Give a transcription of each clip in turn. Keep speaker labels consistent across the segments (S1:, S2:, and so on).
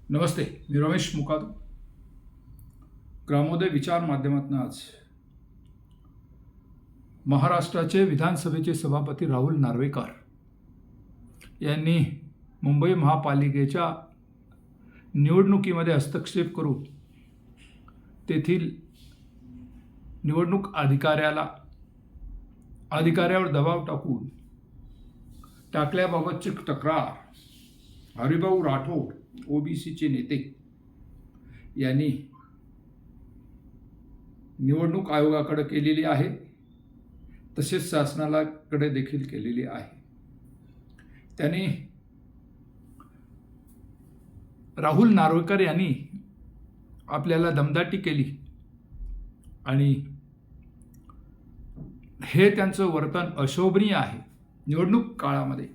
S1: नमस्ते, मी रमेश मुकाद. ग्रामोदय विचार माध्यमातून आज महाराष्ट्राचे विधानसभेचे सभापती राहुल नार्वेकर यांनी मुंबई महापालिकेच्या निवडणुकीमध्ये हस्तक्षेप करून तेथील निवडणूक अधिकाऱ्यावर दबाव टाकल्याबाबतची तक्रार हरिभाऊ राठोड ओबीसीचे नेते यांनी निवडणूक आयोगाकडे केलेली आहे, तसेच शासनाकडे देखील केलेली आहे. त्यांनी राहुल नार्वेकर यांनी आपल्याला दमदाटी केली आणि हे त्यांचं वर्तन अशोभनीय आहे. निवडणूक काळामध्ये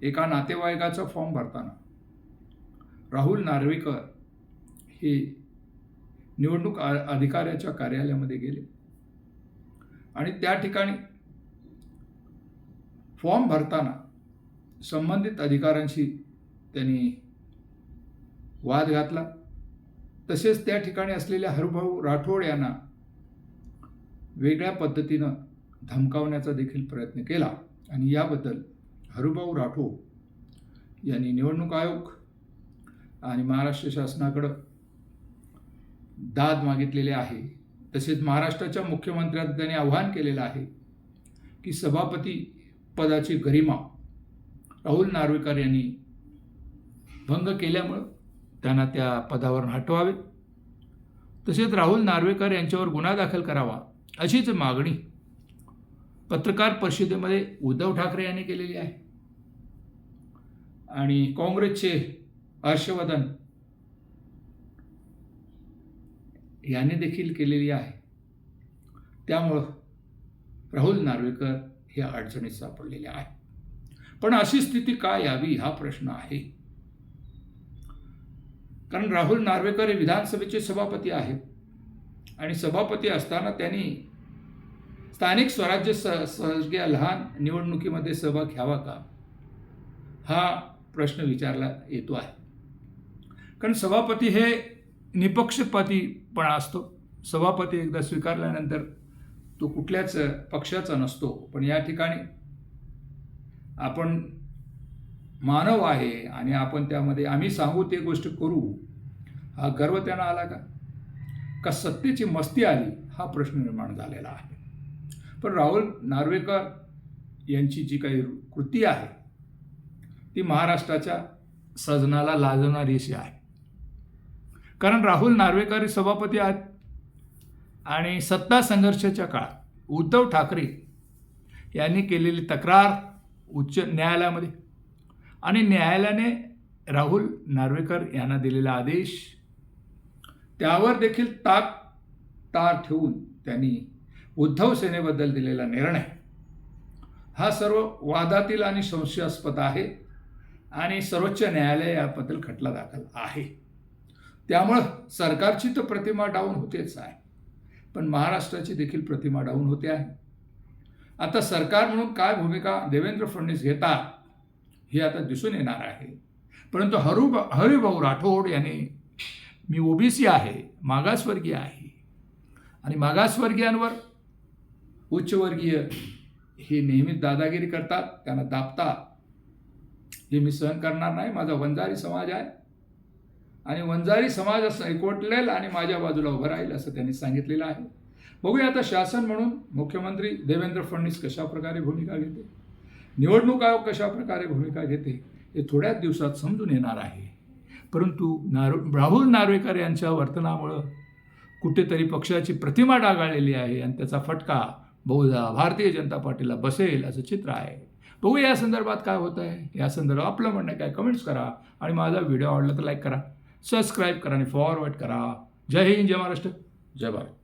S1: एका नातेवाईकाचा फॉर्म भरताना राहुल नार्वेकर हे निवडणूक अधिकाऱ्याच्या कार्यालयामध्ये गेले आणि त्या ठिकाणी फॉर्म भरताना संबंधित अधिकाऱ्यांशी त्यांनी वाद घातला. तसेच त्या ठिकाणी असलेल्या हरिभाऊ राठोड यांना वेगळ्या पद्धतीनं धमकावण्याचा देखील प्रयत्न केला आणि याबद्दल हरिभाऊ राठोड यांनी निवडणूक आयोग आणि महाराष्ट्र शासनाकडं दाद मागितलेले आहे. तसेच महाराष्ट्राच्या मुख्यमंत्र्यांना त्यांनी आवाहन केलेलं आहे की सभापती पदाची गरिमा राहुल नार्वेकर यांनी भंग केल्यामुळं त्यांना त्या पदावरून हटवावे. तसेच राहुल नार्वेकर यांच्यावर गुन्हा दाखल करावा अशीच मागणी पत्रकार परिषदेमध्ये उद्धव ठाकरे यांनी केलेली आहे आणि काँग्रेसचे हर्षवर्धन यांनी देखील केलेली आहे. त्यामुळं राहुल नार्वेकर हे अडचणीत सापडलेले आहे. पण अशी स्थिती का यावी हा प्रश्न आहे. कारण राहुल नार्वेकर हे विधानसभेचे सभापती आहेत आणि सभापती असताना त्यांनी स्थानिक स्वराज्य सारख्या लहान निवडणुकीमध्ये सहभाग घ्यावा का हा प्रश्न विचारला येतो आहे. कारण सभापती हे निपक्षपातीपणा असतो. सभापती एकदा स्वीकारल्यानंतर तो कुठल्याच पक्षाचा नसतो. पण या ठिकाणी आपण मानव आहे आणि आपण त्यामध्ये आम्ही सांगू ते गोष्ट करू हा गर्व त्यांना आला का सत्तेची मस्ती आली हा प्रश्न निर्माण झालेला आहे. पण राहुल नार्वेकर यांची जी काही कृती आहे ती महाराष्ट्राच्या सजनाला लाजवणारी अशी आहे. कारण राहुल नार्वेकर सभापती आहेत आणि सत्ता संघर्षाच्या काळात उद्धव ठाकरे यांनी केलेली तक्रार उच्च न्यायालयामध्ये आणि न्यायालयाने राहुल नार्वेकर यांना दिलेला आदेश त्यावर देखील तार ठेवून त्यांनी उद्धव सेनेबद्दल दिलेला निर्णय हा सर्व वादातील आणि संशयास्पद आहे आणि सर्वोच्च न्यायालय याबद्दल खटला दाखल आहे. त्यामुळं सरकारची तर प्रतिमा डाऊन होतेच आहे, पण महाराष्ट्राची देखील प्रतिमा डाऊन होते आहे. आता सरकार म्हणून काय भूमिका देवेंद्र फडणवीस घेतात हे आता दिसून येणार आहे. परंतु हरिभाऊ राठोड यांनी मी ओबीसी आहे, मागासवर्गीय आहे आणि मागासवर्गीयांवर उच्चवर्गीय हे नेहमीच दादागिरी करतात, त्यांना दाबतात. हे मी सहन करणार नाही. माझा वंजारी समाज आहे आणि वंजारी समाज असं एकवटलेल आणि माझ्या बाजूला उभं राहील असं त्यांनी सांगितलेलं आहे. बघूया आता शासन म्हणून मुख्यमंत्री देवेंद्र फडणवीस कशा प्रकारे भूमिका घेते, निवडणूक आयोग कशा प्रकारे भूमिका घेते हे थोड्याच दिवसात समजून येणार आहे. परंतु राहुल नार्वेकर यांच्या वर्तनामुळं कुठेतरी पक्षाची प्रतिमा डागाळलेली आहे आणि त्याचा फटका बहुधा भारतीय जनता पार्टीला बसेल असं चित्र आहे. बघूया या संदर्भात काय होतं आहे. या संदर्भात आपलं म्हणणं काय कमेंट्स करा आणि माझा व्हिडिओ आवडला तर लाईक करा, सबस्क्राईब करा आणि फॉरवर्ड करा. जय हिंद, जय महाराष्ट्र, जय भारत.